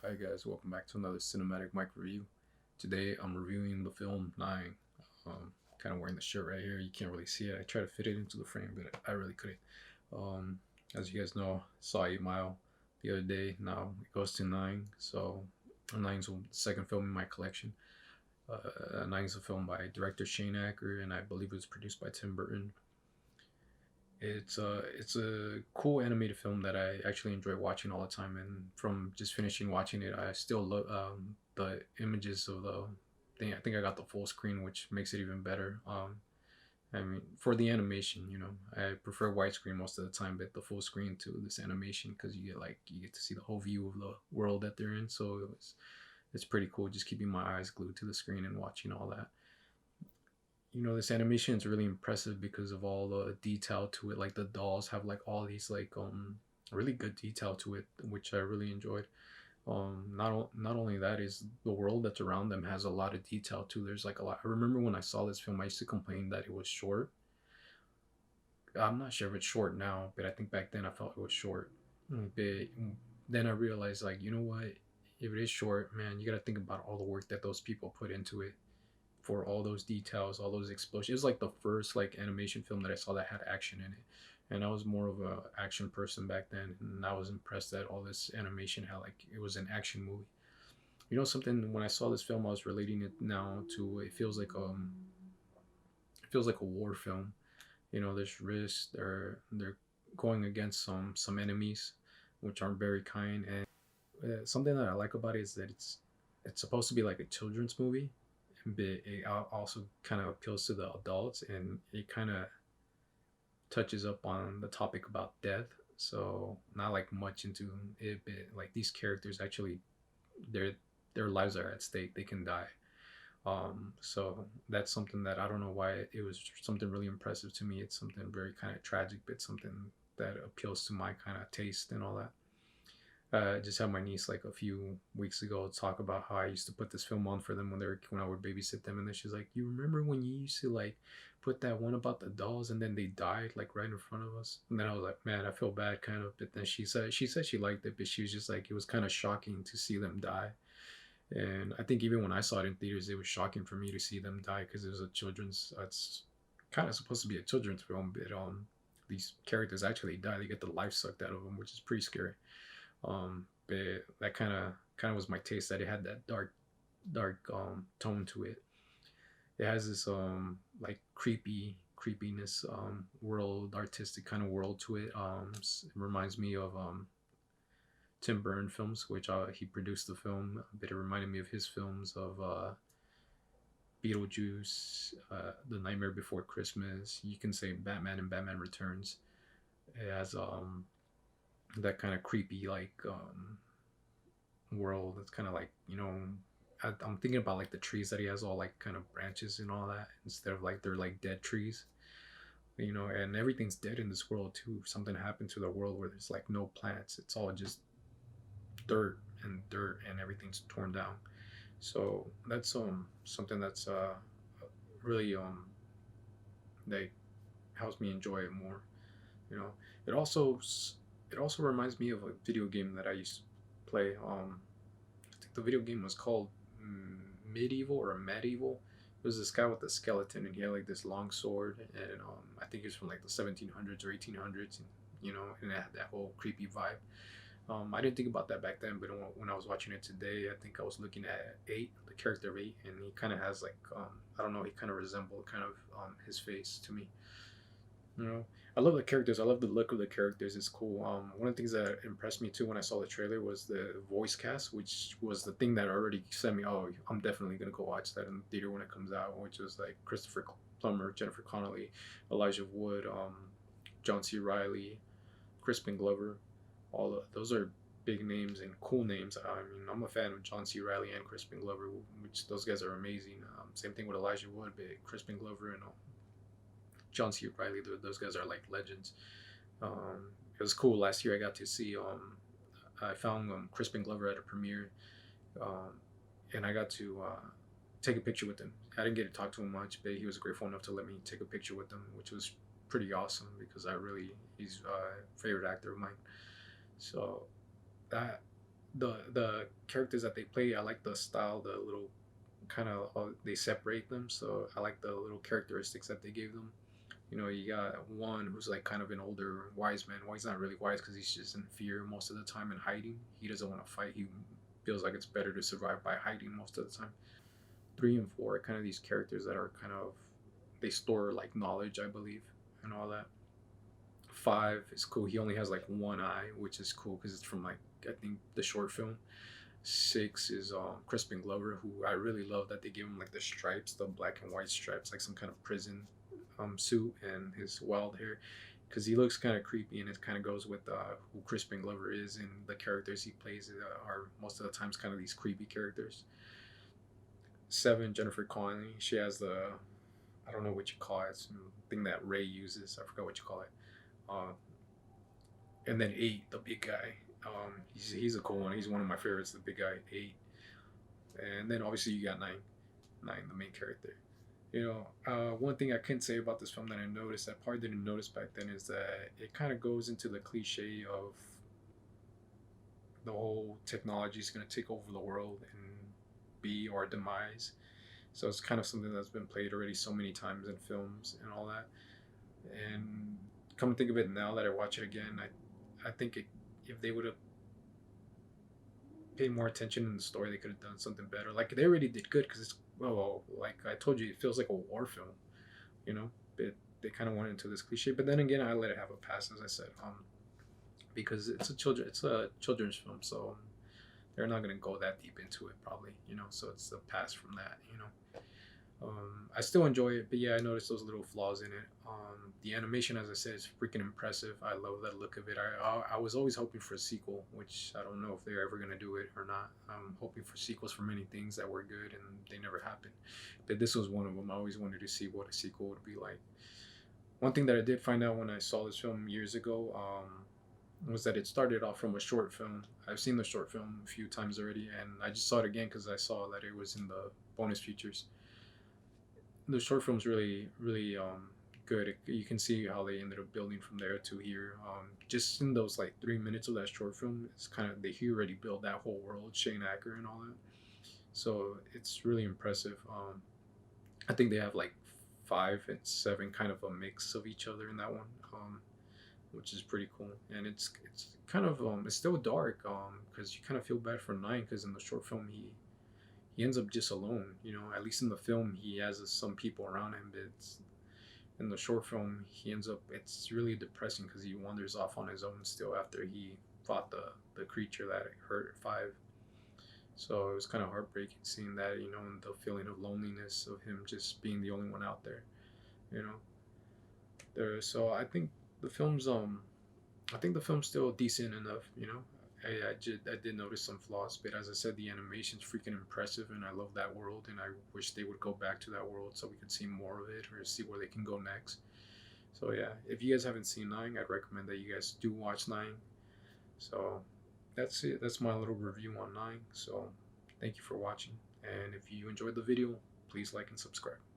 Hi guys, welcome back to another cinematic mic review. Today I'm reviewing the film Nine. Kind of wearing the shirt right here. You can't really see it. I tried to fit it into the frame, but I really couldn't. Um, as you guys know, saw 8 Mile the other day. Now it goes to Nine. So Nine's the second film in my collection. Nine's a film by director Shane Acker, and I believe it was produced by Tim Burton. It's a cool animated film that I actually enjoy watching all the time. And from just finishing watching it, I still love the images of the thing. I think I got the full screen, which makes it even better. I mean, for the animation, I prefer widescreen most of the time, but the full screen to this animation because you get to see the whole view of the world that they're in. So it's pretty cool. Just keeping my eyes glued to the screen and watching all that. This animation is really impressive because of all the detail to it. Like the dolls have like all these like really good detail to it, which I really enjoyed. Not only that, is the world that's around them has a lot of detail too. There's like a lot. I remember when I saw this film, I used to complain that it was short. I'm not sure if it's short now, but I think back then I felt it was short. But then I realized, like, you know what, if it is short, man, you got to think about all the work that those people put into it for all those details, all those explosions. It was like the first like animation film that I saw that had action in it, and I was more of a action person back then, and I was impressed that all this animation had like it was an action movie. Something, when I saw this film, I was relating it now to, it feels like a war film. There's risks. They're going against some enemies, which aren't very kind. And something that I like about it is that it's supposed to be like a children's movie, but it also kind of appeals to the adults, and it kind of touches up on the topic about death. So not like much into it, but like these characters actually, their their lives are at stake. They can die. So that's something that I don't know why it was something really impressive to me. It's something very kind of tragic, but something that appeals to my kind of taste and all that. I just had my niece like a few weeks ago talk about how I used to put this film on for them when I would babysit them, and then she's like, "You remember when you used to like put that one about the dolls and then they died like right in front of us?" And then I was like, "Man, I feel bad kind of." But then she said she liked it, but she was just like, it was kind of shocking to see them die. And I think even when I saw it in theaters, it was shocking for me to see them die because it was a children's. It's kind of supposed to be a children's film, but these characters actually die. They get the life sucked out of them, which is pretty scary. But that kind of was my taste, that it had that dark tone to it. It has this like creepiness world, artistic kind of world to it. It reminds me of Tim Burton films, which he produced the film, but it reminded me of his films of Beetlejuice, The Nightmare Before Christmas. You can say Batman and Batman Returns. It has that kind of creepy like world. It's kind of like, I'm thinking about like the trees that he has, all like kind of branches and all that, instead of like they're like dead trees. And everything's dead in this world too. Something happened to the world where there's like no plants. It's all just dirt and everything's torn down. So that's something that's really that helps me enjoy it more. You know, it also it also reminds me of a video game that I used to play. I think the video game was called Medieval or Medieval. It was this guy with a skeleton, and he had like this long sword, and I think he was from like the 1700s or 1800s, and and it had that whole creepy vibe. I didn't think about that back then, but when I was watching it today, I think I was looking at eight, the character of eight, and he kind of has like I don't know, he kind of resembled kind of his face to me. You know, I love the characters. I love the look of the characters. It's cool. One of the things that impressed me too when I saw the trailer was the voice cast, which was the thing that already sent me. Oh, I'm definitely gonna go watch that in the theater when it comes out. Which was like Christopher Plummer, Jennifer Connelly, Elijah Wood, John C. Riley, Crispin Glover. Those are big names and cool names. I mean, I'm a fan of John C. Riley and Crispin Glover, which those guys are amazing. Same thing with Elijah Wood, but Crispin Glover and John C. Riley, those guys are like legends. It was cool. Last year I got to see. I found Crispin Glover at a premiere, um, and I got to take a picture with him. I didn't get to talk to him much, but he was grateful enough to let me take a picture with him, which was pretty awesome because he's a favorite actor of mine. So that the characters that they play, I like the style, the little kind of they separate them. So I like the little characteristics that they gave them. You know, you got one who's like kind of an older wise man. Well, he's not really wise because he's just in fear most of the time and hiding. He doesn't want to fight. He feels like it's better to survive by hiding most of the time. Three and four are kind of these characters that are kind of they store like knowledge, I believe, and all that. Five is cool. He only has like one eye, which is cool because it's from like I think the short film. Six is Crispin Glover, who I really love that they give him like the stripes, the black and white stripes, like some kind of prison suit, and his wild hair, because he looks kind of creepy, and it kind of goes with who Crispin Glover is, and the characters he plays are most of the times kind of these creepy characters. Seven, Jennifer Connelly. She has the I don't know what you call it, some thing that Ray uses. I forgot what you call it. Uh, and then eight, the big guy. He's a cool one. He's one of my favorites. The big guy, eight. And then obviously you got nine, nine, the main character. One thing I couldn't say about this film that I noticed, that part didn't notice back then, is that it kind of goes into the cliche of the whole technology is going to take over the world and be our demise. So it's kind of something that's been played already so many times in films and all that. And come to think of it, now that I watch it again, I think if they would have paid more attention in the story, they could have done something better. Like they already did good because it's well, like I told you, it feels like a war film. You know, they kind of went into this cliche, but then again, I let it have a pass, as I said, because it's a children's film, so they're not gonna go that deep into it probably. So it's a pass from that. I still enjoy it, but yeah, I noticed those little flaws in it. The animation, as I said, is freaking impressive. I love that look of it. I was always hoping for a sequel, which I don't know if they're ever gonna do it or not. I'm hoping for sequels for many things that were good, and they never happened. But this was one of them. I always wanted to see what a sequel would be like. One thing that I did find out when I saw this film years ago was that it started off from a short film. I've seen the short film a few times already, and I just saw it again because I saw that it was in the bonus features. The short film's really good. You can see how they ended up building from there to here. Just in those like 3 minutes of that short film, it's kind of he already built that whole world, Shane Acker and all that. So it's really impressive. I think they have like 5 and 7 kind of a mix of each other in that one, which is pretty cool. And it's kind of it's still dark because you kind of feel bad for nine because in the short film he ends up just alone. At least in the film he has some people around him, but in the short film he ends up it's really depressing because he wanders off on his own still after he fought the creature that hurt five. So it was kind of heartbreaking seeing that, and the feeling of loneliness of him just being the only one out there, you know. So I think the film's still decent enough, I did notice some flaws, but as I said, the animation's freaking impressive, and I love that world, and I wish they would go back to that world so we could see more of it or see where they can go next. So yeah, if you guys haven't seen Nine, I'd recommend that you guys do watch Nine. So that's it. That's my little review on Nine. So thank you for watching, and if you enjoyed the video, please like and subscribe.